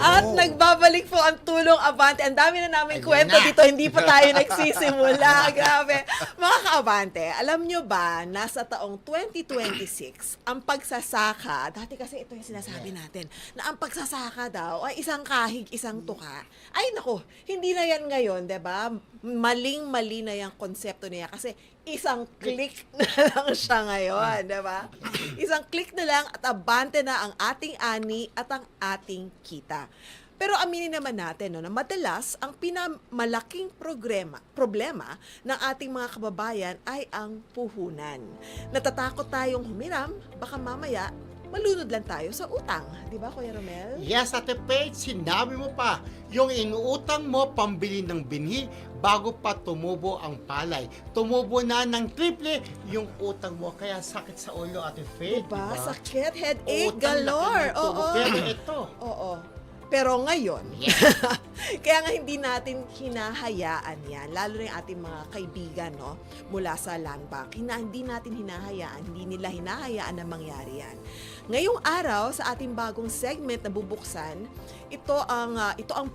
At nagbabalik po ang Tulong Abante. Ang dami na namin kwento dito, hindi pa tayo nagsisimula. Grabe. Mga kaabante, alam nyo ba, nasa taong 2026, ang pagsasaka, dati kasi ito yung sinasabi natin, na ang pagsasaka daw ay isang kahig, isang tuka. Ay nako, hindi na yan ngayon, 'di ba? Maling-mali na yung konsepto niya kasi isang click na lang siya ngayon, 'di ba? Isang click na lang at abante na ang ating ani at ang ating kita. Pero aminin naman natin no, na madalas ang pinamalaking problema ng ating mga kababayan ay ang puhunan. Natatakot tayong humiram, baka mamaya malunod lang tayo sa utang. Di ba, Kuya Romel? Yes, Ate Faith, sinabi mo pa, yung inuutang mo pambili ng binhi bago pa tumubo ang palay. Tumubo na ng triple yung utang mo, kaya sakit sa ulo, Ate Faith. Diba? Sakit, headache, Utang na galore. kami tubo. Oo. Pero ito, Oo. Pero ngayon, yes. kaya nga hindi natin hinahayaan yan, lalo na yung ating mga kaibigan no, mula sa Land Bank. Hindi natin hinahayaan, hindi nila hinahayaan na mangyari yan. Ngayong araw, sa ating bagong segment na bubuksan, ito ang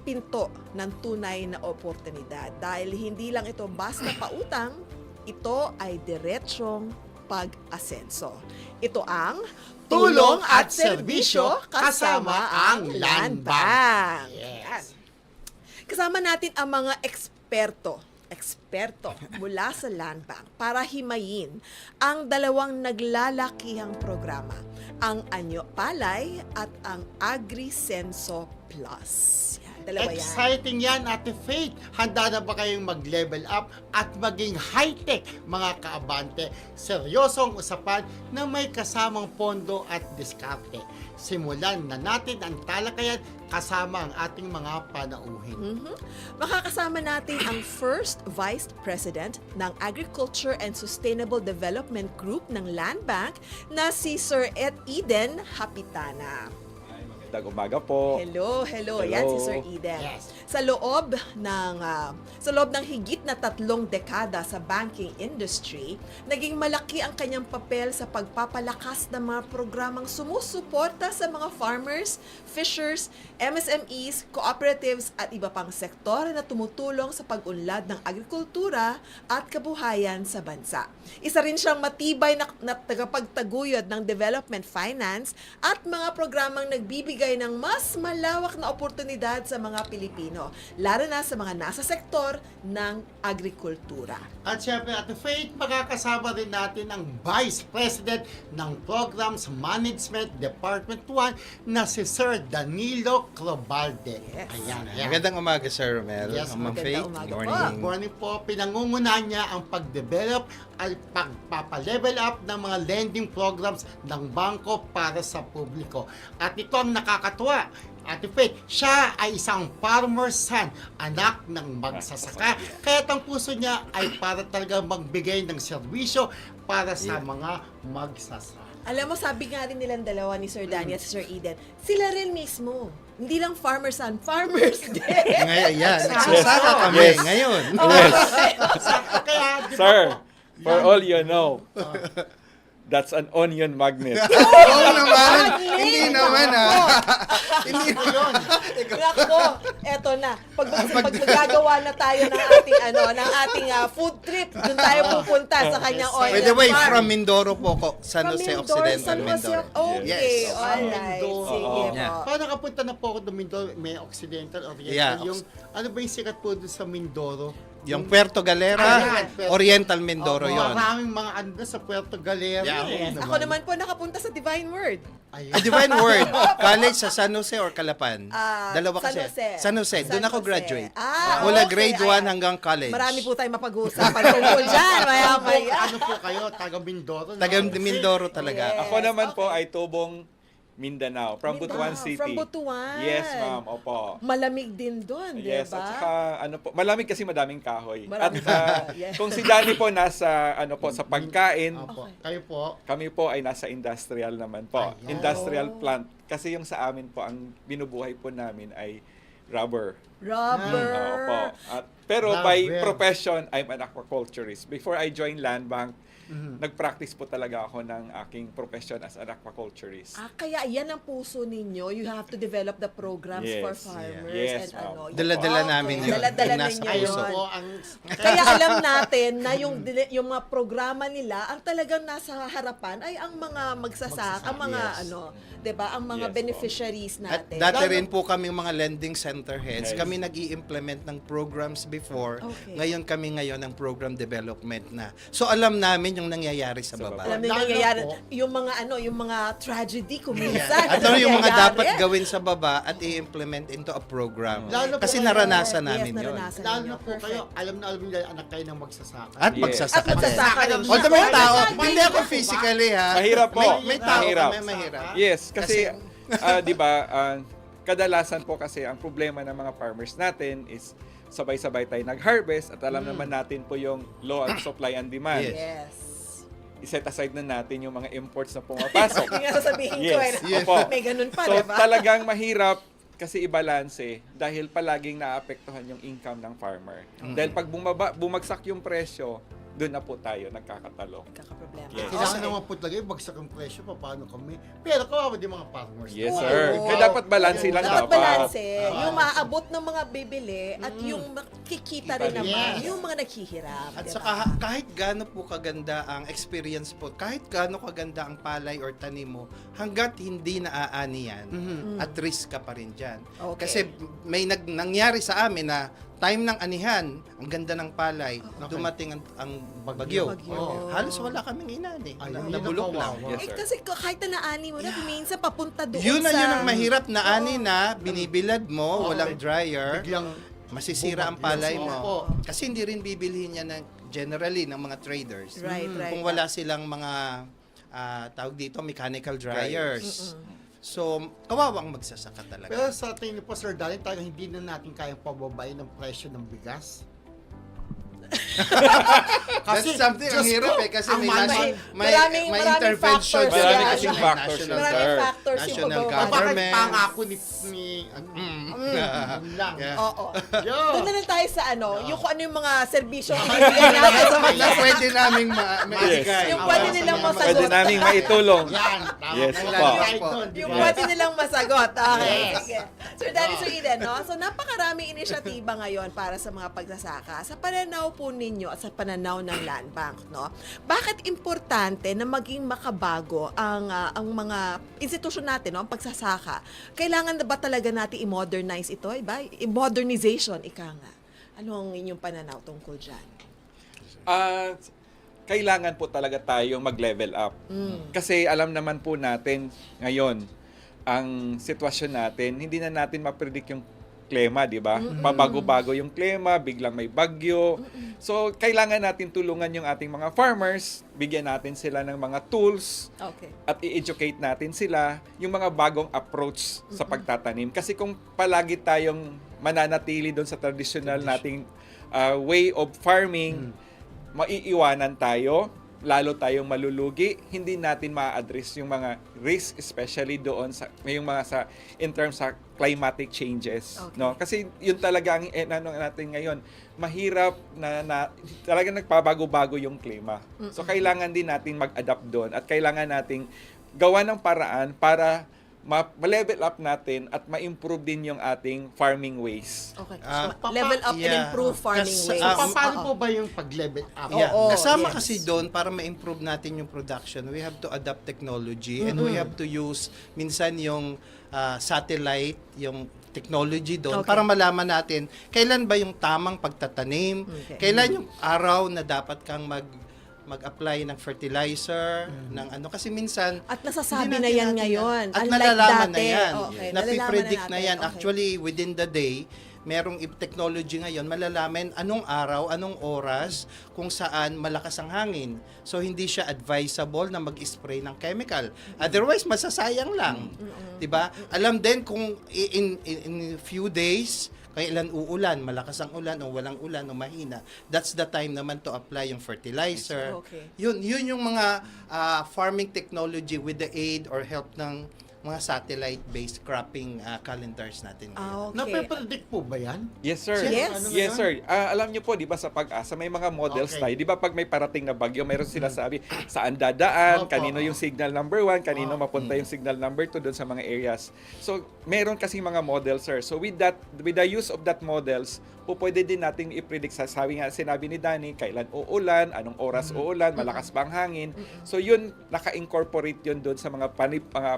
pinto ng tunay na oportunidad. Dahil hindi lang ito basta pautang, ito ay diretsong pag-asenso. Ito ang tulong at serbisyo kasama ang Land Bank. Yes. Kasama natin ang mga eksperto mula sa Land Bank para himayin ang dalawang naglalakihang programa, ang Anyo Palay at ang AgriSenso Plus. Dalawa yan. Exciting yan, Ate Faith. Handa na ba kayong mag-level up at maging high-tech, mga kaabante? Seryosong usapan na may kasamang pondo at diskarte. Simulan na natin ang talakayan kasama ang ating mga panauhin. Makakasama natin ang First Vice President ng Agriculture and Sustainable Development Group ng Land Bank na si Sir Eden Hapitana. Magandang umaga po. Hello. Yan si Sir Eden. Yes. Sa loob ng higit na 3 dekada sa banking industry, naging malaki ang kanyang papel sa pagpapalakas ng mga programang sumusuporta sa mga farmers, fishers, MSMEs, cooperatives at iba pang sektor na tumutulong sa pag-unlad ng agrikultura at kabuhayan sa bansa. Isa rin siyang matibay na tagapagtaguyod ng development finance at mga programang nagbibigay ng mas malawak na oportunidad sa mga Pilipino, lalo na sa mga nasa sektor ng agrikultura. At syempre, Ate Faith, makakasama rin natin ang Vice President ng Programs Management Department 1 na si Sir Danilo Clobalde. Yes. Ayan. Magandang umaga, Sir Romel. Yes, Ma'am magandang Faith. umaga Good po. morning. Good morning po. Pinangungunahan niya ang pag-develop at pagpapalevel up ng mga lending programs ng bangko para sa publiko. At ito ang nakakatuwa. Ate Faith, siya ay isang farmer's son, anak ng magsasaka. Kaya ang puso niya ay para talaga magbigay ng serbisyo para sa mga magsasaka. Alam mo, sabi nga rin nilang dalawa ni Sir Danny at si Sir Eden, sila rin mismo. Hindi lang farmers son, farmers din. Ngayon, nagsasaka kami Yes. ngayon. Kaya, di ba Sir, po, for all you know, that's an onion magnet. Oo naman. Hindi naman Hindi po yun. Nako, eto na. Pag magagawa na tayo ng ating food trip, doon tayo pupunta sa kanyang oil By the way, farm. from Mindoro po ko. San From Jose Mindoro, Occidental, San Jose. Mindoro. Okay, Yes. alright. Mindoro. Sige po. Yeah. Paano nakapunta na po ako ng Mindoro? May Occidental, Oriental. Yeah. Yung, ano ba yung sikat po doon sa Mindoro? Yung Puerto Galera, Ayan. Oriental Mindoro Oh, yon. maraming mga ano doon sa Puerto Galera. Yeah. Yes. Ako naman po nakapunta sa Divine Word. Ayun. A Divine Word. College sa San Jose or Calapan? Dalawa San kasi. Jose. San Jose. Doon San ako Jose. graduate. Okay. Mula grade 1 Ayan. hanggang college. Marami po tayong mapag-uusapan tungkol dyan. Maya-maya. Ano po kayo? Taga Mindoro? no? Taga Mindoro talaga. Yes. Ako naman po Okay. ay tubong Mindanao, from Butuan City. From Butuan. Yes, ma'am. Opo. Malamig din doon, di ba? Yes, at saka malamig kasi madaming kahoy. Maraming At kahoy, yes. kung si Danny po nasa sa pagkain, Opo. Okay. Kayo po? kami po ay nasa industrial naman po. Ayan. Industrial Oh. plant. Kasi yung sa amin po, ang binubuhay po namin ay rubber. Rubber. Opo. Pero Rubber. by profession, I'm an aquaculturist. Before I joined Land Bank, nag-practice po talaga ako ng aking profession as an aquaculturist. Kaya yan ang puso ninyo. You have to develop the programs Yes. for farmers. Yes, and ma'am. ano. Dala-dala namin yun. Dala-dala Yung nasa ninyo Ayun puso. yun. po ang... Kaya alam natin na yung mga programa nila, ang talagang nasa harapan ay ang mga magsasaka, ang mga yes. 'di ba, ang mga Yes, beneficiaries At natin. dati rin po kami mga lending center heads. Yes. Kami nag-i-implement ng programs before. Okay. Ngayon kami ng program development na. So alam namin yung nangyayari sa Sa baba. Alam niyo Lalo nangyayari, po. yung mga tragedy kuminsan. At ano yung mga nangyayari. dapat gawin sa baba at i-implement into a program. Lalo po Kasi kayo- naranasan Yes, namin yun. naranasan Lalo ninyo. na po kayo, alam na alam nila anak kayo ng magsasaka. At Yes. magsasaka At din. magsasaka rin. Although may tao, Magsasaka. hindi ako physically ha. Mahirap po. May tao Mahirap. kami mahirap. Yes, kasi, di ba, kadalasan po kasi ang problema ng mga farmers natin is sabay-sabay tayo nag-harvest at alam naman natin po yung law of supply and demand. Yes. Yes. I-set aside na natin yung mga imports na pumapasok. Yung nga sasabihin ko, Yes, eh, opo. may ganun pa, So diba? talagang mahirap kasi i-balance dahil palaging naapektuhan yung income ng farmer. Dahil pag bumagsak yung presyo, doon na po tayo nagkakatalo. Kakaproblema. Yes. Kailangan naman po talaga yung bagsak ang presyo, paano kami. Pero kawawa din mga farmers. Yes, Oo. sir. Kaya dapat balance lang Dapat dapat. balanse. Yung maaabot ng mga bibili at yung makikita rin Kita rin. naman. Yes. Yung mga naghihirap. At diba? saka kahit gaano po kaganda ang experience po, kahit gaano kaganda ang palay or tanim mo, hanggat hindi naaani yan, at risk ka pa rin dyan. Okay. Kasi may nangyari sa amin na time ng anihan, ang ganda ng palay, dumating ang bagyo. Bagyo. Oh, halos wala kaming inani. Ayun, Nabulok yun ang lang. kawawa. Yes, Eh, sir. kasi kahit na naani mo na, minsan papunta doon Yun sa... ang mahirap na ani na, binibilad mo, Oo. walang dryer, Biglang masisira ang bumagyo. palay Opo. mo. Kasi hindi rin bibilhin niya generally ng mga traders. Right, right. Kung wala silang mga tawag dito, mechanical dryers. So, kawawang magsasaka talaga. Pero sa tingin niyo po, Sir Darren, talagang hindi na natin kayang pababain ng presyo ng bigas. That's something ang Diyos hirap ko, eh kasi ang may, manay- maraming intervention. factors Marami yan. kasing factors yan, Maraming sir. factors yung National pagbabago. Bakit government. pangako ni yun lang. Yeah. Oo. Yun. Doon na lang tayo sa yung kung ano yung mga serbisyo ang bibigyan natin sa Na mga pwede naming maibigay. Yung pwede nilang masagot. Pwede naming maitulong. Yan. Tama Yes, na po. lang tayo doon, di Yung ba? pwede nilang masagot. Okay. Yes. Sige. Sir Danny, Sir Eden, no? So, napakaraming inisyatiba ngayon para sa mga pagsasaka. Sa pananaw po ninyo at sa pananaw ng Land Bank, no? Bakit importante na maging makabago ang mga institusyon natin, no? Ang pagsasaka. Kailangan na ba talaga natin i-modernize ito? Iba? I-modernization, ika nga. Ano ang inyong pananaw tungkol dyan? Kailangan po talaga tayong mag-level up. Kasi alam naman po natin ngayon, ang sitwasyon natin, hindi na natin ma-predict yung klima, di ba? Pabago-bago yung klima, biglang may bagyo. So, kailangan natin tulungan yung ating mga farmers, bigyan natin sila ng mga tools, Okay. at i-educate natin sila yung mga bagong approach sa pagtatanim. Kasi kung palagi tayong mananatili doon sa traditional nating way of farming, maiiwanan tayo, lalo tayong malulugi, hindi natin ma-address yung mga risk, especially doon sa yung mga sa in terms sa climatic changes, Okay. no? Kasi yun talaga ang ano natin ngayon, mahirap na talagang nagpabago-bago yung klima. So kailangan din natin mag-adapt doon at kailangan nating gawa ng paraan para ma-level up natin at ma-improve din yung ating farming ways. Okay. Ah, So, level up and yeah. improve farming Kasi, ways. Paano Oo. po ba yung pag-level up? Yeah. Oo, Kasama yes. kasi doon para ma-improve natin yung production, we have to adapt technology and we have to use minsan yung satellite, yung technology doon Okay. para malaman natin kailan ba yung tamang pagtatanim, Okay. kailan yung araw na dapat kang mag-apply ng fertilizer, ng ano kasi minsan At nasasabi hindi na natin yan ngayon. At Unlike nalalaman dati. na yan. Okay, Napipredict na natin. yan. Okay. Actually, within the day, merong technology ngayon, malalaman anong araw, anong oras, kung saan malakas ang hangin. So, hindi siya advisable na mag-spray ng chemical. Otherwise, masasayang lang. 'Di ba? Alam din kung in few days, kailan uulan, malakas ang ulan o walang ulan o mahina. That's the time naman to apply yung fertilizer. Okay. Yun yung mga farming technology with the aid or help ng mga satellite-based cropping calendars natin ngayon. Okay. Nape-predict po ba yan? Yes, sir. Yes. Ano Yes, yan? sir. Alam niyo po, di ba sa Pag-asa, may mga models Okay. tayo. Di ba pag may parating na bagyo, mayroon sila sabi, saan dadaan, Opo, kanino yung signal number 1, kanino Oh. mapunta yung signal number 2 doon sa mga areas. So, meron kasi mga models, sir. So, with the use of that models, pwede din nating i-predict. Sinabi ni Danny, kailan uulan, anong oras uulan, malakas ba ang hangin. So, yun, naka-incorporate yun doon sa mga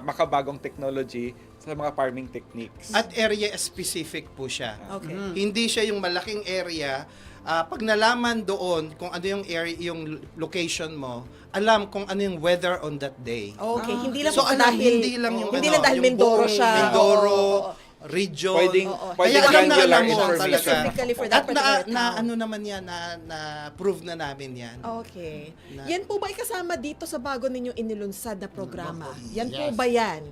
makabagong technology sa mga farming techniques. At area specific po siya. Okay. Hindi siya yung malaking area. Pag nalaman doon kung ano yung area, yung location mo, alam kung ano yung weather on that day. Okay, hindi lang So, po alam, dahil hindi lang yung hindi ano, lang dahil yung Mindoro buong siya. Mindoro, Oo. region. Pwedeng, Oo. pwedeng Kaya alam na granular alam mo information. talaga. Specifically for that At particular town. ano naman yan, na prove na namin yan. Okay. Na- Yan po ba ikasama dito sa bago ninyong inilunsad na programa? Yan po Yes. ba yan?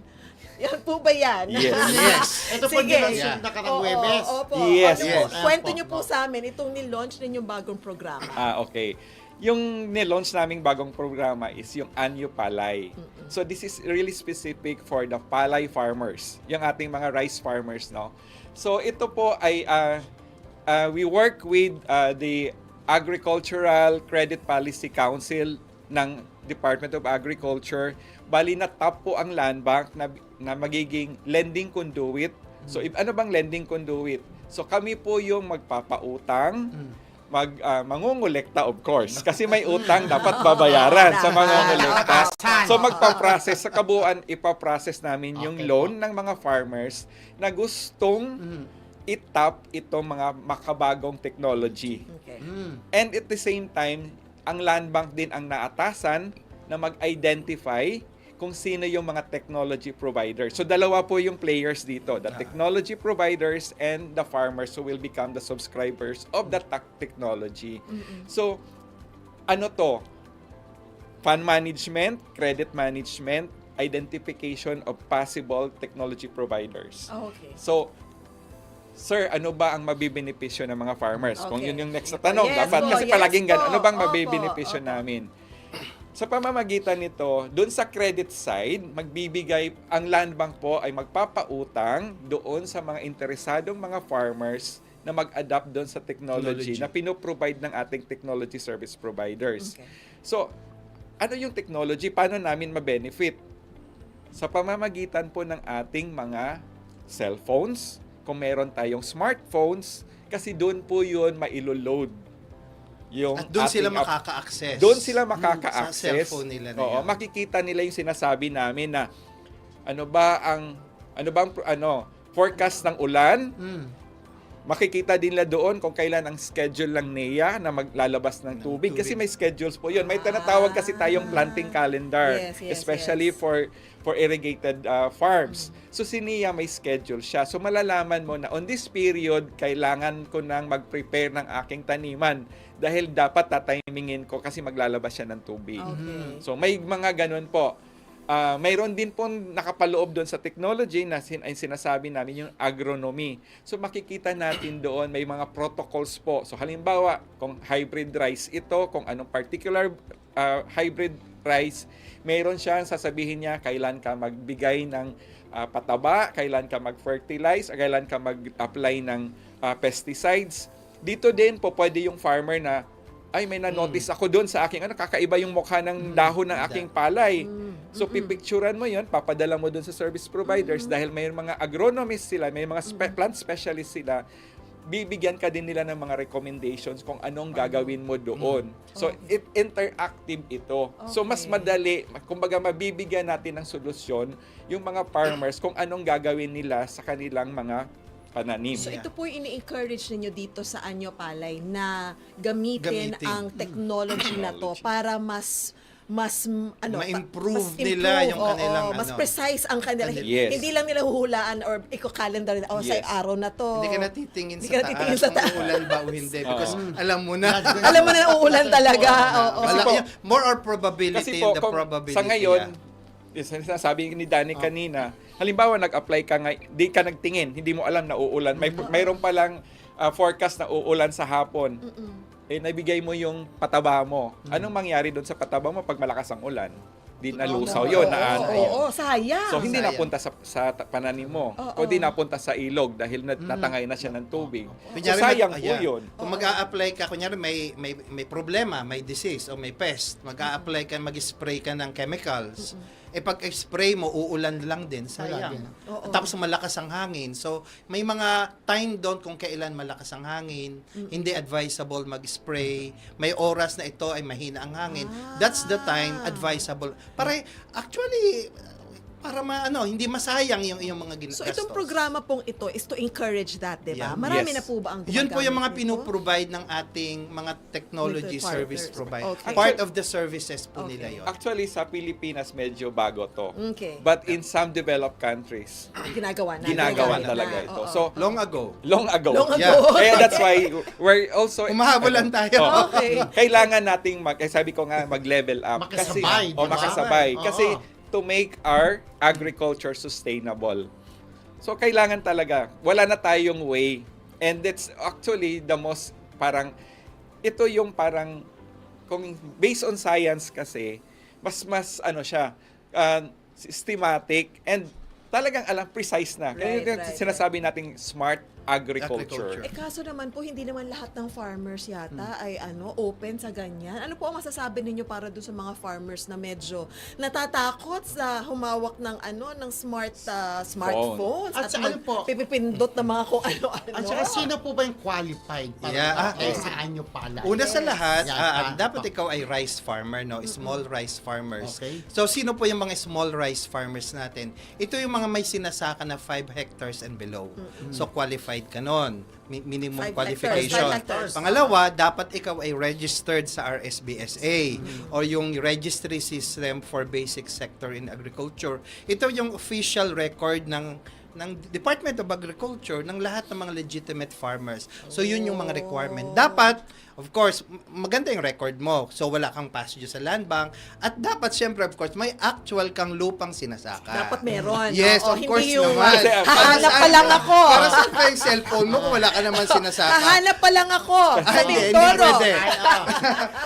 Yan po ba yan? Yes. Yes. Ito po Sige. nilaunch na karang Webes. Opo. Yes. Ano po, Yes. kwento Ayan niyo po. po sa amin itong nilaunch ninyong bagong programa. Okay. Yung nilaunch naming bagong programa is yung Anyo Palay. So this is really specific for the palay farmers, yung ating mga rice farmers, no? So ito po ay we work with the Agricultural Credit Policy Council ng Department of Agriculture. Bali na top po ang land bank na magiging lending conduit. So ano bang lending conduit? So kami po yung magpapautang, mangungulekta of course. Kasi may utang dapat babayaran sa mangungulekta. So magpa-process sa kabuuan, ipa-process namin yung Okay loan ng mga farmers na gustong itap itong mga makabagong technology. Okay. And at the same time, ang land bank din ang naatasan na mag-identify kung sino yung mga technology providers. So dalawa po yung players dito, the technology providers and the farmers who will become the subscribers of the technology. So ano to? Fund management, credit management, identification of possible technology providers. Okay. So, sir, ano ba ang mabibenepisyo ng mga farmers? Kung Okay. yun yung next na tanong, Yes dapat po, kasi yes palaging po. gano'n. Ano bang Opo, mabibenepisyo opo. namin? Sa pamamagitan nito, doon sa credit side, magbibigay, ang land bank po ay magpapautang doon sa mga interesadong mga farmers na mag-adapt doon sa technology na pinoprovide ng ating technology service providers. Okay. So, ano yung technology? Paano namin ma-benefit? Sa pamamagitan po ng ating mga cellphones, kung meron tayong smartphones, kasi doon po yun mailoload. Yung At doon sila ating app. makaka-access. Doon sila Sa makaka-access. cellphone nila na Oo, yan. makikita nila yung sinasabi namin na ano bang forecast ng ulan. Makikita din nila doon kung kailan ang schedule ng NEA na maglalabas ng tubig. Kasi may schedules po yun. May tinatawag kasi tayong planting calendar. Yes, yes, especially yes. for irrigated farms. So si NEA may schedule siya. So malalaman mo na on this period, kailangan ko nang mag-prepare ng aking taniman dahil dapat tatimingin ko kasi maglalabas siya ng tubig. Okay. So may mga ganun po. Mayroon din po nakapaloob doon sa technology na ay sinasabi namin yung agronomy. So makikita natin doon may mga protocols po. So halimbawa, kung hybrid rice ito, kung anong particular hybrid rice, mayroon siya sasabihin niya kailan ka magbigay ng pataba, kailan ka mag-fertilize, kailan ka mag-apply ng pesticides. Dito din po pwede yung farmer na ay may na-notice ako doon sa aking kakaiba yung mukha ng dahon ng aking palay. So pipicturean mo 'yon, papadala mo doon sa service providers dahil may mga agronomists sila, may mga plant specialists sila. Bibigyan ka din nila ng mga recommendations kung anong gagawin mo doon. So interactive ito. So mas Okay. madali, kumbaga mabibigyan natin ng solusyon yung mga farmers kung anong gagawin nila sa kanilang mga pananim. So ito po yung ini-encourage ninyo dito sa Anyo Palay na gamitin ang technology na to para mas Ma-improve nila yung kanilang mas precise ang kanila. Yes. Hindi lang nila huhulaan or iko-calendar na sa Yes. araw na to. Hindi ka natitingin Hindi sa ka natitingin sa taas taas. kung uulan ba o hindi because alam mo na. Alam mo na uulan talaga. Oo. Kasi Wala, po- more or probability, Kasi po, the probability. sa ngayon, sinasabi ni Danny kanina, halimbawa nag-apply ka di ka nagtingin, hindi mo alam na uulan. Mayroon palang forecast na uulan sa hapon. Nabigay mo yung pataba mo. Anong mangyari doon sa pataba mo pag malakas ang ulan? Di nalusaw yun. Oo, sayang. So, hindi Sayang. napunta sa pananim mo. Oo. Kundi napunta sa ilog dahil natangay na siya ng tubig. So, Kunyari, sayang po ayan. yun. Kung mag-a-apply ka, kunyari may problema, may disease o may pest, mag-a-apply ka, mag-spray ka ng chemicals. Pag-spray mo, uulan lang din, sayang. din. Oo. Tapos malakas ang hangin. So, may mga time doon kung kailan malakas ang hangin, hindi advisable mag-spray. May oras na ito ay mahina ang hangin. That's the time advisable. Actually, para hindi masayang yung mga So ginastos. itong programa pong ito is to encourage that, di ba? Yeah. Marami Yes. na po ba ang Yun po yung mga gumagamit nito? pinoprovide ng ating mga technology Dito, service partners. provider. Okay. Part of the services po Okay. nila yun. Actually, sa Pilipinas, medyo bago to. Okay. But in some developed countries, Ginagawa na. ginagawa Ginagamit talaga na. ito. Oo. So, Long ago. long ago. Long ago. Yeah. Kaya that's why we're also... Humahabolan tayo. Oo. Okay. Kailangan nating, sabi ko nga, mag-level up. Makasabay, di ba? Makasabay. Oo. Kasi to make our agriculture sustainable. So, kailangan talaga. Wala na tayong way. And that's actually the most ito yung kung based on science kasi, mas siya, systematic and talagang precise na. Kaya yung sinasabi nating smart agriculture. Kaso naman po, hindi naman lahat ng farmers yata ay open sa ganyan. Ano po ang masasabi ninyo para doon sa mga farmers na medyo natatakot sa humawak ng ng smartphones At sa ano po? pipipindot ng mga kung ano-ano. At saka sino po ba yung qualified para saan nyo pala? Una sa lahat, Yan, dapat ikaw ay rice farmer, no? Small rice farmers. Okay. So, sino po yung mga small rice farmers natin? Ito yung mga may sinasaka na 5 hectares and below. So, qualified ka nun. Minimum 5 qualification. hectares. Pangalawa, dapat ikaw ay registered sa RSBSA or yung Registry System for Basic Sector in Agriculture. Ito yung official record ng Department of Agriculture ng lahat ng mga legitimate farmers. So, yun yung mga requirement. Dapat, of course, maganda yung record mo. So, wala kang past due sa land bank. At dapat, syempre, of course, may actual kang lupang sinasaka. Dapat meron. Yes, no? of course hindi yung, naman. hahanap pa lang ako. Para sa yung cellphone mo kung wala ka naman sinasaka. Hahanap pa lang ako. Sa Hindi Mindoro. pwede. Ay, oo.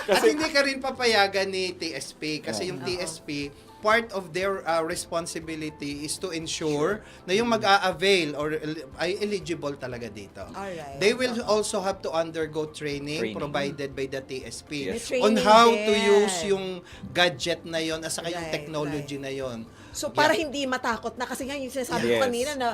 Kasi hindi ka rin papayagan ni TSP kasi yung TSP part of their responsibility is to ensure na yung mag-a-avail or ay eligible talaga dito. Alright. They will also have to undergo training. Training. Provided by the TSP Yes. May on training how din. to use yung gadget na yon at saka yung Right, technology na yon. So, para hindi matakot na, kasi nga yung sinasabi ko Yes. kanina na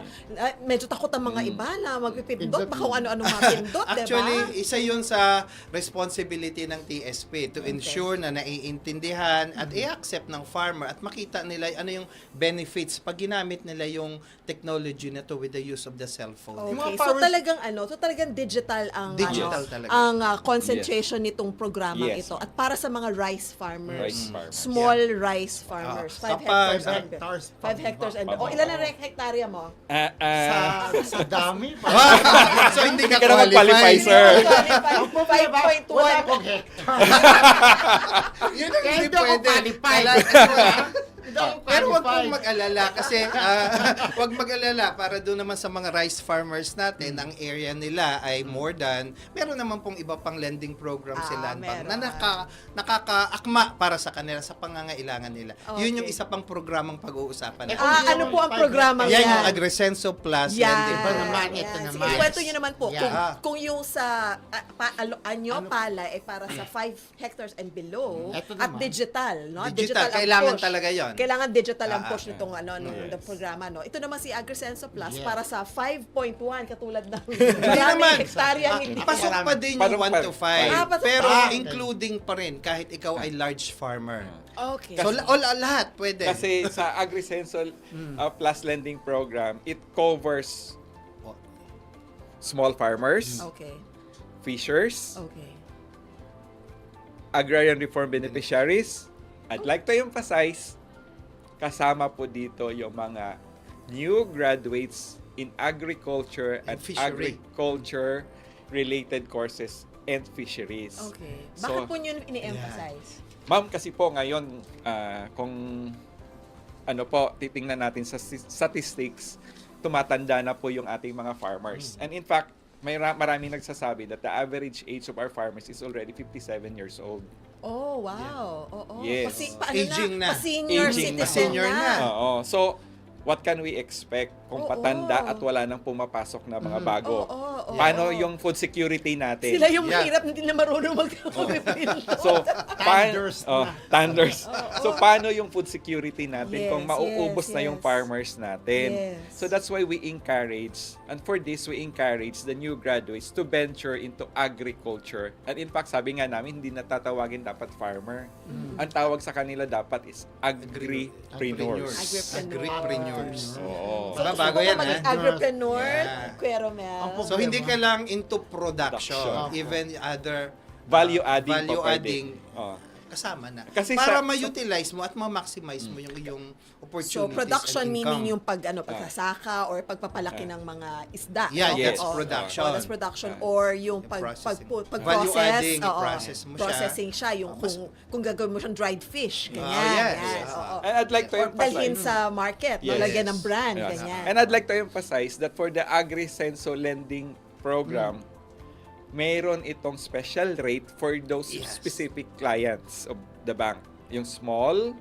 medyo takot ang mga iba na magpipindot, baka kung ano-ano mapindot, Actually, diba? isa yun sa responsibility ng TSP to ensure na naiintindihan at i-accept ng farmer at makita nila ano yung benefits pag ginamit nila yung technology na to with the use of the cellphone. Okay. Yung mga So farmers- talagang digital ang Digital talaga. ang concentration nitong programa Yes. ito. At para sa mga rice farmers, Rice farmers. small rice farmers, 5 kapag- hectares and 5 hectares and ilan ang hektarya mo? Sa dami. So, hindi ka Hindi ka naman qualify, sir. 5.1. Wala akong hectare. Yun ang Kaya hindi hindi ako pwede. qualified. Hindi ako Pero wag qualified. pong mag-alala kasi wag mag-alala para doon naman sa mga rice farmers natin, ang area nila ay more than, meron naman pong iba pang lending program si Land Bank na meron. nakakaakma para sa kanila, sa pangangailangan nila. Yun yung Okay. isa pang programang pag-uusapan natin. Ano po ang programang Yan yan? yung Agrisenso Plus Yan. lending Iba program. naman, ito Yan. naman. Sige, kwento nyo naman po. Yeah. Kung yung sa anyo pala ay para sa 5 hectares and below Ito at naman. digital, no? Digital, ang kailangan push. talaga yon. Kailangan digital ang push yes. nitong ng programa, no? Ito naman si Agrisenso Plus Yes. para sa 5.1 katulad ng Hindi naman. maraming hektarya hindi. Pasok pa din Parang yung 1 to 5. pasok Pero pa. including pa rin kahit ikaw ay large farmer. Okay. So lahat pwede. Kasi sa Agrisenso Plus Lending Program, it covers small farmers, Okay. fishers, Okay. agrarian reform beneficiaries. I'd like to emphasize, kasama po dito yung mga new graduates in agriculture And and fishery. agriculture-related courses and fisheries. Okay. So, Bakit po yun ini-emphasize? Ma'am, kasi po ngayon, kung titingnan natin sa statistics, tumatanda na po yung ating mga farmers. And in fact, maraming nagsasabi that the average age of our farmers is already 57 years old. Oh, wow. Oo. Yes. Aging na. Pa-senior Aging na. citizen Senior na. Oo. So, what can we expect kung Oo. patanda at wala nang pumapasok na mga bago? Oo. Paano yung food security natin? Sila yung Yeah. mahirap, hindi na marunong mag-pinto. So, Tanders na. Tanders. So, paano yung food security natin Yes, kung mauubos yes, na yung yes. farmers natin? Yes. So, that's why we encourage, and for this, we encourage the new graduates to venture into agriculture. And in fact, sabi nga namin, hindi natatawagin dapat farmer. Ang tawag sa kanila dapat is agripreneurs. Agripreneurs. Oo. Diba, bago yan, ha? Agripreneur, Yeah. Kuwero Mel. Ang So hindi ka lang into production, Production. even other Value adding value pa pwede. adding Oo. kasama na. Kasi para sa- ma-utilize mo at ma-maximize mo yung So, opportunities production and meaning income. yung pagsasaka or pagpapalaki ng mga isda. Yeah, yes, Oo. production. Oo, that's production. Or yung Yung processing. Value pag-process. adding, oo, i-process mo siya. Processing siya. Yung kung gagawin mo siyang dried fish. Ganyan. yes, yan, yes. oo. And I'd like to Or dalhin emphasize. sa market. Yes. Lagyan ng brand. Yes. Ganyan. And I'd like to emphasize that for the Agri-Senso lending program, mayroon itong special rate for those Yes. specific clients of the bank. Yung small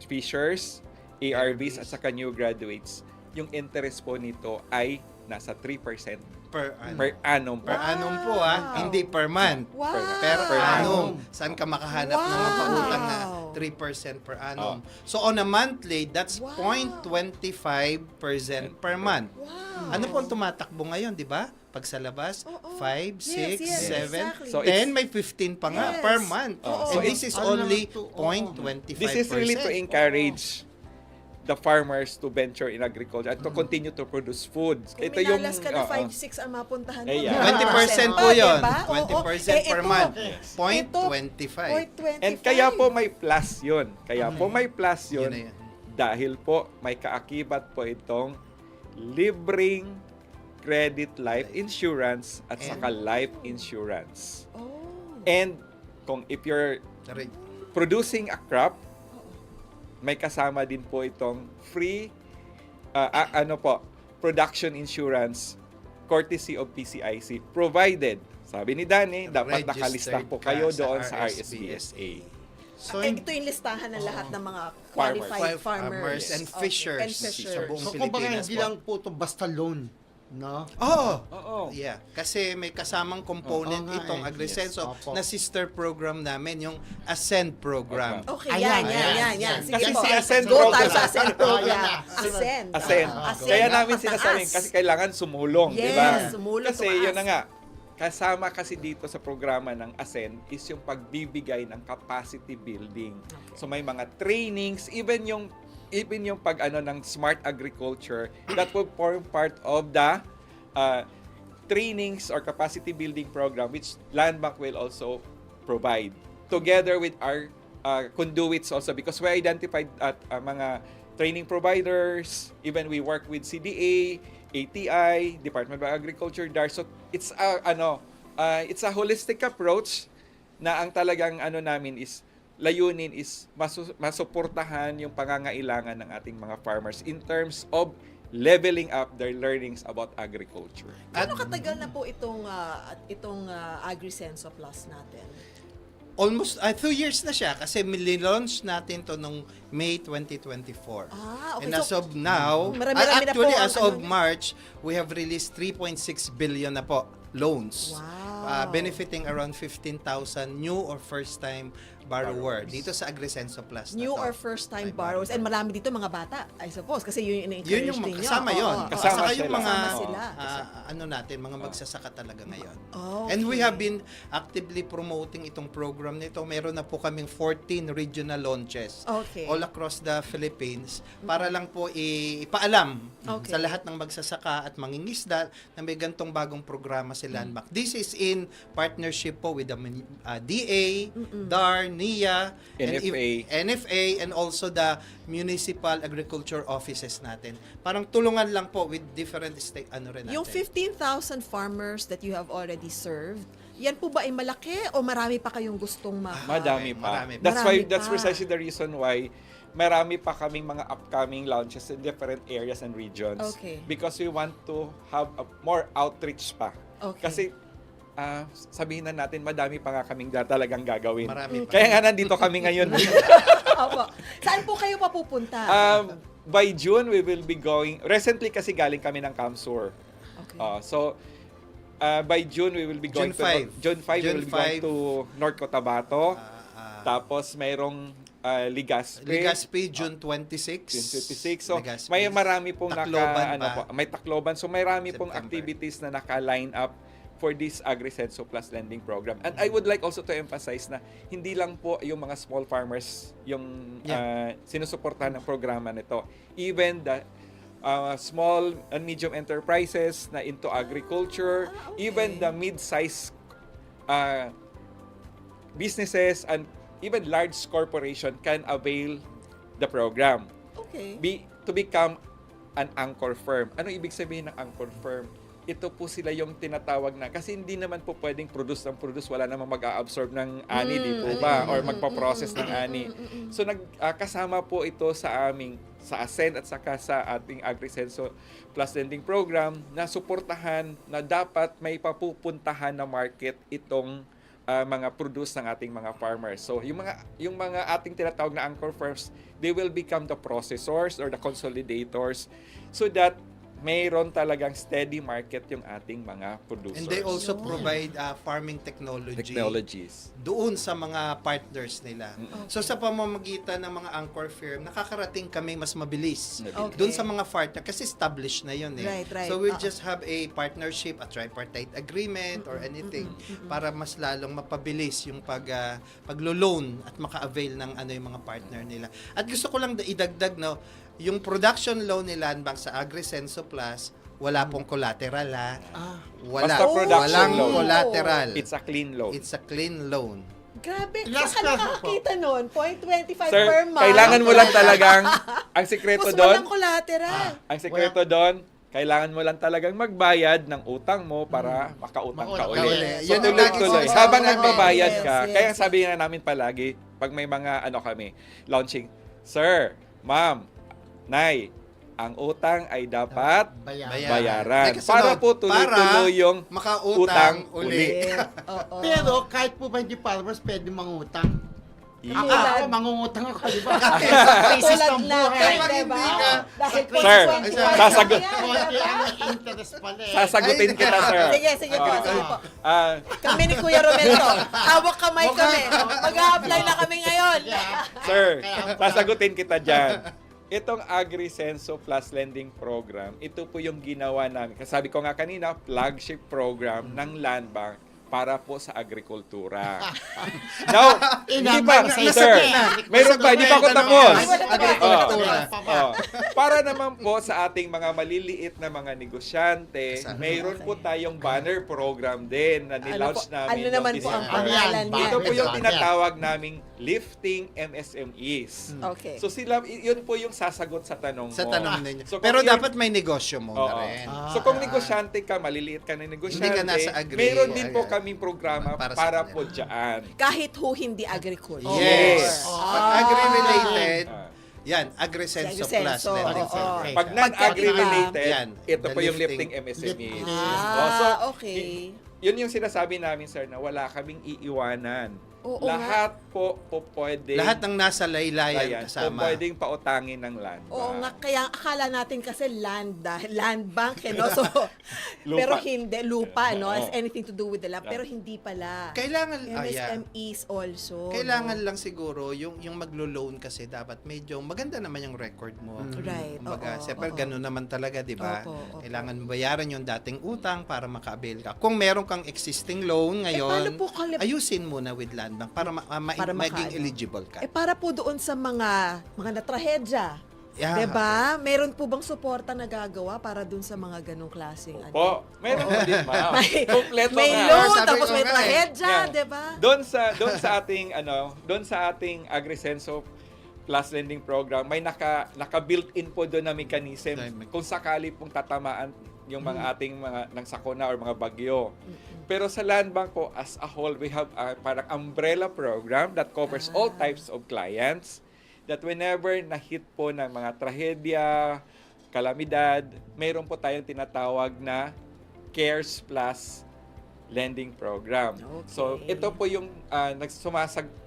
fishers, ARVs at saka new graduates. Yung interest po nito ay nasa 3% per annum. per annum. Per annum po, hindi per month. Wow. Per Per annum. Saan ka makahanap ng mga Wow. pautang na 3% per annum? So on a monthly, that's Wow. 0.25% per month. Wow. Ano po ang tumatakbo ngayon, di ba? Pag sa labas, Oo. 5, 6, Yes, 7, exactly. So 10, may 15 pa nga Yes. per month. Oh. And So this is ano only naman to- 0.25%. This is really to encourage the farmers to venture in agriculture and to continue to produce food. Kung minalas ka na oo. 5-6 ang mapuntahan mo. Yeah. 20% po pa, yun. diba? Oo. 20% per month. Yes. 0.25. 0.25. And kaya po may plus yun. Kaya po may plus Yun yun. na yun. Dahil po may kaakibat po itong libreng credit life insurance at And- saka life insurance. Oh. And if you're producing a crop, may kasama din po itong free production insurance courtesy of PCIC provided. Sabi ni Danny, dapat nakalista Registered po kayo ka sa doon sa RSBSA. RSBSA. So, Ito yung listahan ng lahat ng mga qualified farmers. and Okay. fishers. And fishers. Sa buong So, kumbaga, Pilipinas hindi po. lang po ito basta loan. No? Oo. Yeah, kasi may kasamang component Oo nga itong eh. Agrisenso Yes. Opo. na sister program namin, yung Ascend program. Okay, Ayan, yan. Sige Kasi po. si Ascend Go program- tayo sa Ascend program. Ayan na. Ascend. Ascend. Ascend. Kaya namin Pataas. sinasabing kasi kailangan sumulong, di Yes, ba? sumulong, Kasi tumaas. yun na nga, kasama kasi dito sa programa ng Ascend is yung pagbibigay ng capacity building. So may mga trainings, even yung pag ng smart agriculture that will form part of the trainings or capacity building program which Land Bank will also provide together with our conduits also because we identified at mga training providers, even we work with CDA, ATI, Department of Agriculture, DAR. So it's a holistic approach na ang talagang namin is layunin is masuportahan yung pangangailangan ng ating mga farmers in terms of leveling up their learnings about agriculture. Ano katagal na po itong Agrisenso Plus natin? Almost 2 years na siya kasi launch natin to nung May 2024. Okay. And as of now, Marami-rami na actually po ang as of ano niya. March, we have released 3.6 billion na po loans. Wow. Benefiting around 15,000 new or first-time borrower dito sa Agrisenso Plus na New to. or first-time Ay, borrowers. And marami dito mga bata, I suppose. Kasi yun yung Yun in-encourage yung ninyo. kasama Oo, yun. oo. Kasama Saka yung sila. mga Kasama sila. mga magsasaka talaga ngayon. Okay. And we have been actively promoting itong program nito. Meron na po kaming 14 regional launches Okay. all across the Philippines para lang po ipaalam Okay. sa lahat ng magsasaka at mangingisda na may gantong bagong programa si Landmark. This is in partnership po with the DA, DAR, NIA, NFA, and also the municipal agriculture offices natin. Parang tulungan lang po with different natin. Yung 15,000 farmers that you have already served, yan po ba ay malaki o marami pa kayong gustong Madami pa. Marami pa. That's Marami pa. precisely the reason why marami pa kaming mga upcoming launches in different areas and regions. Okay. Because we want to have a more outreach pa. Okay. Kasi sabihin na natin, madami pa nga kaming talagang gagawin. Marami pa. Kaya nga nandito kami ngayon. Opo. Saan po kayo papupunta? By June, we will be going, recently kasi galing kami ng Kamsur. Okay. By June, we will be going June 5. June 5, we June will be going 5. to North Cotabato. Tapos, Tapos mayroong Ligaspi. Ligaspi, June 26. June 26. So, Ligaspi. may marami pong Tacloban pa. may Tacloban. So, may marami pong September. activities na naka-line up for this AgriSenso Plus Lending Program. And I would like also to emphasize na hindi lang po yung mga small farmers yung sinusuportahan ng programa nito. Even the small and medium enterprises na into agriculture, okay. even the mid-size businesses and even large corporation can avail the program. Okay. To become an anchor firm. Ano ibig sabihin ng anchor firm? Ito po sila yung tinatawag na, kasi hindi naman po pwedeng produce ng produce, wala namang mag-a-absorb ng ani, di po ba? Or magpa-process ng ani. So kasama po ito sa ASEN at saka sa ating AgriSenso Plus Lending Program na suportahan na dapat may papupuntahan na market itong mga produce ng ating mga farmers. So yung mga ating tinatawag na anchor firms, they will become the processors or the consolidators so that mayroon talagang steady market yung ating mga producers. And they also provide farming technologies doon sa mga partners nila. So sa pamamagitan ng mga anchor firm, nakakarating kami mas mabilis. Okay. Doon sa mga partner kasi established na yun eh. Right. So we'll just have a partnership, a tripartite agreement or anything para mas lalong mapabilis yung paglo-loan at maka-avail ng yung mga partner nila. At gusto ko lang idagdag yung production loan ni Landbank sa AgriSenso Plus, wala pong collateral Basta production walang loan. collateral. It's a clean loan. It's a clean loan. Grabe. Last Saan class nakakakita nun? 0.25 Sir, per month. kailangan mo lang talagang, ang sekreto Mas doon, walang collateral. ang sekreto doon, kailangan mo lang talagang magbayad ng utang mo para makautang ka Makautang ulit. ka ulit. So Yun ang tuloy-tuloy. lagi Habang sinasabi. nagbabayad Yes, ka, yes. kaya sabi na namin palagi, pag may mga kami, launching, Sir, Ma'am, Nay, ang utang ay dapat bayaran. Teka, Para sunod. po tuloy-tuloy yung makautang utang uli. Oo. Pero kahit po ba hindi farmers, pwede mangutang. Tulad- Ako, mangungutang ako, di ba? Tulad Basis ng natin, buhay. Kapag diba? hindi ka- Dahil Sir, 2025 sasagot- yan, Konti diba? ang interest pala eh. Sasagutin Ay, kita, sir. Sige po, sige po. Ah, Kami ni Kuya Romelto, hawak kamay kami. Mag-a-apply na kami ngayon. Sir, sasagutin kita dyan. Itong AgriSenso Plus Lending Program, ito po yung ginawa namin. Kasabi ko nga kanina, flagship program ng Land Bank para po sa agrikultura. Now, hindi pa, sir, mayroon pa, hindi pa ako tapos. Agrikultura. Para naman po sa ating mga maliliit na mga negosyante, mayroon po tayong banner program din na nilaunch namin. Ano naman po ang December. pangalan niya? Ito po yung Banner. tinatawag naming Lifting MSMEs. Okay. So yun po yung sasagot sa tanong mo. Sa tanong ninyo. So, Pero kung yun- dapat may negosyo mo Oo. na rin. So kung negosyante ka, maliliit ka na negosyante, Hindi ka nasa agri. mayroon din po kaming programa Para para, sa po dyan. Kahit hindi agriculture. Yes. Oh. Pag agri-related, Ah. yan, AgriSenso Plus. AgriSenso, Lending oo. Program. Pag Pagka non-agri-related, Yan, ito the po yung lifting. lifting MSMEs. Okay. Yun yung sinasabi namin, sir, na wala kaming iiwanan. Oo Lahat po pwede. Lahat ng nasa laylayan kasama. pwedeng pautangin ng land. Oo nga, kaya akala natin kasi land bank, no? So, Lupa. pero hindi, lupa, no? Has Oo. anything to do with the land. Pero hindi pala. Kailangan, MSMEs also. Kailangan lang siguro yung maglo-loan kasi dapat medyo maganda naman yung record mo. Right, Kumbaga, oo, siyempre oo. ganun naman talaga, 'di ba? Opo. Kailangan mo bayaran yung dating utang para maka-avail ka. Kung meron kang existing loan paano ngayon, po ayusin muna with Land Bank para Para maging maka- eligible ka. para po doon sa mga natrahedya. Yeah. 'Di ba? Meron po bang suporta na gagawa para doon sa mga ganong klaseng Po, meron po din, ma'am. Kompleto may nga. loan, Sabi tapos ko may nga eh. trahedya, Yeah. 'di ba? Doon sa ating AgriSenso Plus Lending Program, may naka-built-in po doon na mechanism kung sakali pong tatamaan yung mga ating mga ng sakuna or mga bagyo. Pero sa Land Bank po as a whole, we have a parang umbrella program that covers all types of clients that whenever na-hit po ng mga trahedya, kalamidad, mayroon po tayong tinatawag na CARES Plus lending program. So Okay. ito po yung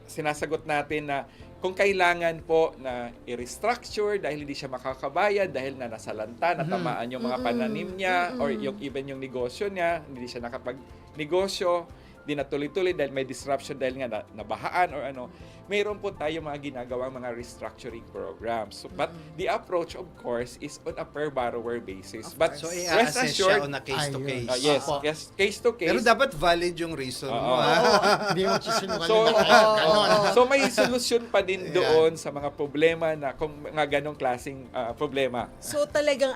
sinasagot natin na kung kailangan po na i-restructure dahil hindi siya makakabayad, dahil na nasalanta, natamaan yung mga pananim niya, or yung even yung negosyo niya, hindi siya nakapag-negosyo, di natuloy-tuloy dahil may disruption dahil nga nabahaan or ano, mayroon po tayo mga ginagawang mga restructuring programs. So, but the approach, of course, is on a per borrower basis. But So, rest i-assess siya assured, on a case-to-case. yes, Opo. yes, case to case. Pero dapat valid yung reason mo. Oo. Hindi mo sisinungaling So, na kaya ganon. so may solusyon pa din doon sa mga problema na kung mga ganong klaseng problema. So talagang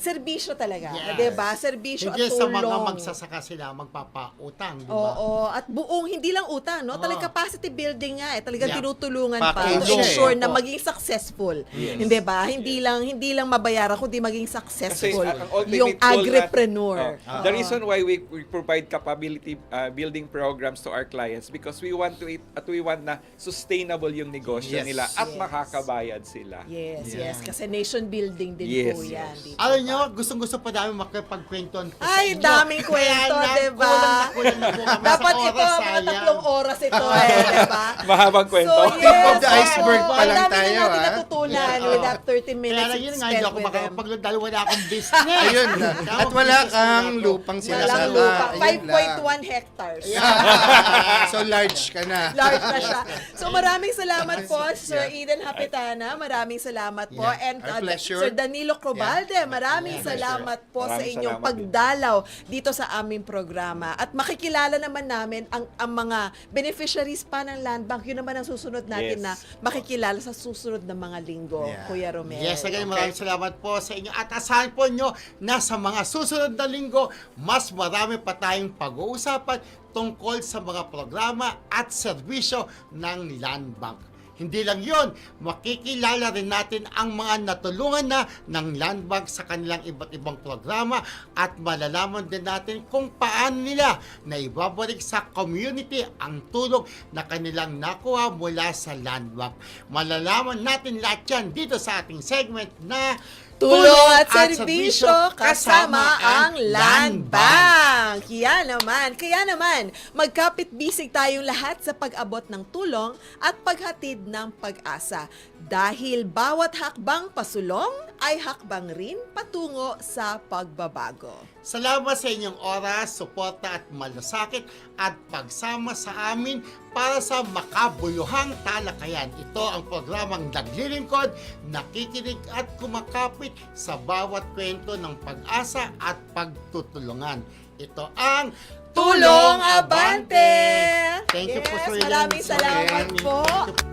serbisyo talaga, Yes. 'di ba? Serbisyo Hindi at sa tulong. mga magsasaka sila magpapautang, di ba? Oo, at buong hindi lang utang, no? Oo. Talagang capacity building nga talagang Yeah. tinutulungan Package pa to ensure siya, na eh. maging successful. Yes. Hindi ba? Hindi lang mabayaran kundi maging successful ang ultimate yung goal agripreneur. the reason why we provide capability building programs to our clients because we want na sustainable yung negosyo Yes. nila at Yes. makakabayad sila. Yes, Yeah. yes. Kasi nation building din Yes, po yan. yes. Dito. Alam nyo, gustong-gusto pa namin makipagkwentuhan po sa Ay, inyo. daming kwento, Kaya diba? kulang na po kami Dapat sa ito, oras, mga sayang. 3 oras ito diba? Mahabang kwento. So, Tip of the oo. iceberg pa lang Ang dami tayo, na natin ah. natutunan Yeah, with oo. that 30 minutes Kaya lang yun nga, spent hindi ako with them. makakapagload dahil wala akong business. Ayun na. Kaya At wala mag-business kang na ako. lupang Walang sinasaka. lupa. Ayun lang. 5.1 hectares. So large ka na. Large na siya. So maraming salamat po, Sir Eden Hapitana. Maraming salamat po. Yeah. And Our pleasure. Sir Danilo Crobalde, maraming Yeah, salamat po sa Maraming inyong salamat pagdalaw dito sa aming programa. At makikilala naman namin ang mga beneficiaries pa ng Land Bank. Yun naman ang susunod natin Yes. na makikilala sa susunod na mga linggo, Yeah. Kuya Romel. Yes, again, maraming salamat po sa inyo. At asahan po nyo na sa mga susunod na linggo, mas marami pa tayong pag-uusapan tungkol sa mga programa at serbisyo ng Land Bank. Hindi lang yon, makikilala rin natin ang mga natulungan na ng Land Bank sa kanilang iba't ibang programa at malalaman din natin kung paano nila na ibabalik sa community ang tulong na kanilang nakuha mula sa Land Bank. Malalaman natin lahat yan dito sa ating segment na Tulong at serbisyo kasama ang Land Bank. Kaya naman, magkapit-bisig tayong lahat sa pag-abot ng tulong at paghatid ng pag-asa. Dahil bawat hakbang pasulong ay hakbang rin patungo sa pagbabago. Salamat sa inyong oras, suporta at malasakit at pagsama sa amin para sa makabuluhang talakayan. Ito ang programang naglilingkod, nakikinig at kumakapit sa bawat kwento ng pag-asa at pagtutulungan. Ito ang Tulong Abante! Thank you po, Yes, Sir Ilan. maraming salamat Maraming po. thank you